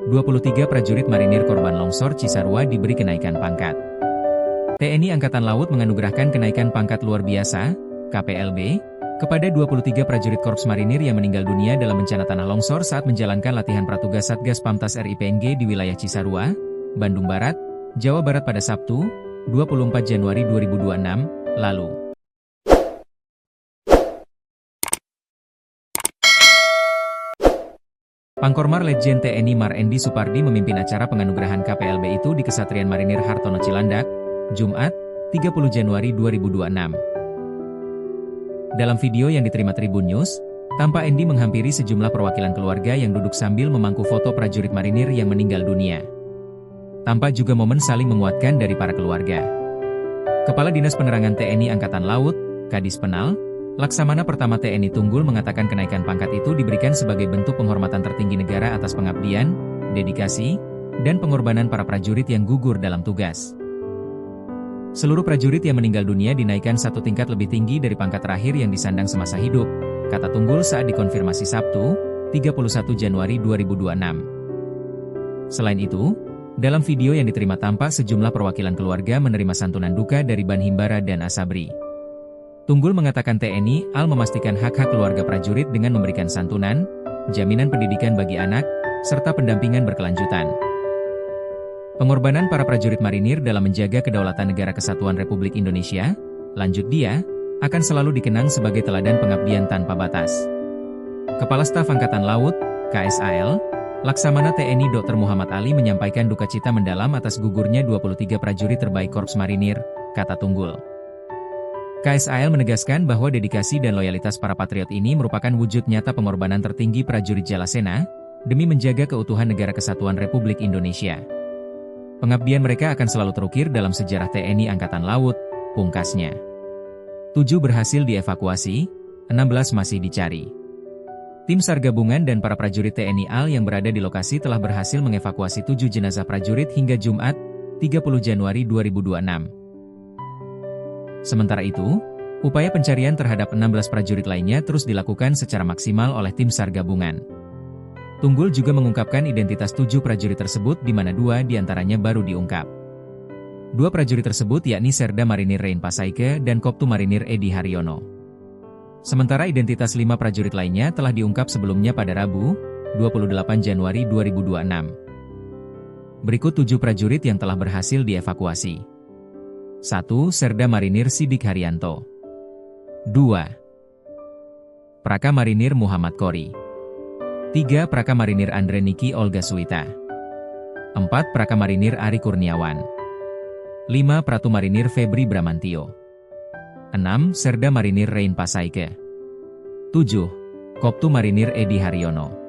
23 prajurit marinir korban longsor Cisarua diberi kenaikan pangkat. TNI Angkatan Laut menganugerahkan kenaikan pangkat luar biasa, KPLB, kepada 23 prajurit Korps Marinir yang meninggal dunia dalam bencana tanah longsor saat menjalankan latihan pratugas Satgas Pamtas RIPNG di wilayah Cisarua, Bandung Barat, Jawa Barat pada Sabtu, 24 Januari 2026, lalu. Pangkormar Letjen TNI Mar Endi Supardi memimpin acara penganugerahan KPLB itu di Kesatrian Marinir Hartono Cilandak, Jumat, 30 Januari 2026. Dalam video yang diterima Tribun News, tampak Endi menghampiri sejumlah perwakilan keluarga yang duduk sambil memangku foto prajurit marinir yang meninggal dunia. Tampak juga momen saling menguatkan dari para keluarga. Kepala Dinas Penerangan TNI Angkatan Laut, Kadis Penal, Laksamana Pertama TNI Tunggul mengatakan kenaikan pangkat itu diberikan sebagai bentuk penghormatan tertinggi negara atas pengabdian, dedikasi, dan pengorbanan para prajurit yang gugur dalam tugas. Seluruh prajurit yang meninggal dunia dinaikkan satu tingkat lebih tinggi dari pangkat terakhir yang disandang semasa hidup, kata Tunggul saat dikonfirmasi Sabtu, 31 Januari 2026. Selain itu, dalam video yang diterima tampak sejumlah perwakilan keluarga menerima santunan duka dari Ban Himbara dan Asabri. Tunggul mengatakan TNI AL memastikan hak-hak keluarga prajurit dengan memberikan santunan, jaminan pendidikan bagi anak, serta pendampingan berkelanjutan. Pengorbanan para prajurit marinir dalam menjaga kedaulatan negara kesatuan Republik Indonesia, lanjut dia, akan selalu dikenang sebagai teladan pengabdian tanpa batas. Kepala Staf Angkatan Laut, KSAL, Laksamana TNI Dr. Muhammad Ali menyampaikan duka cita mendalam atas gugurnya 23 prajurit terbaik Korps Marinir, kata Tunggul. KSAL menegaskan bahwa dedikasi dan loyalitas para patriot ini merupakan wujud nyata pengorbanan tertinggi prajurit Jalasena, demi menjaga keutuhan negara kesatuan Republik Indonesia. Pengabdian mereka akan selalu terukir dalam sejarah TNI Angkatan Laut, pungkasnya. 7 berhasil dievakuasi, 16 masih dicari. Tim SAR gabungan dan para prajurit TNI AL yang berada di lokasi telah berhasil mengevakuasi 7 jenazah prajurit hingga Jumat, 30 Januari 2026. Sementara itu, upaya pencarian terhadap 16 prajurit lainnya terus dilakukan secara maksimal oleh tim SAR gabungan. Tunggul juga mengungkapkan identitas 7 prajurit tersebut di mana 2 diantaranya baru diungkap. 2 prajurit tersebut yakni Serda Marinir Rein Pasaike dan Koptu Marinir Edi Haryono. Sementara identitas 5 prajurit lainnya telah diungkap sebelumnya pada Rabu, 28 Januari 2026. Berikut 7 prajurit yang telah berhasil dievakuasi. 1. Serda Marinir Sidik Haryanto. 2. Praka Marinir Muhammad Kori. 3. Praka Marinir Andre Niki Olga Suita. 4. Praka Marinir Ari Kurniawan. 5. Pratu Marinir Febri Bramantio. 6. Serda Marinir Rein Pasaike. 7. Koptu Marinir Edi Haryono.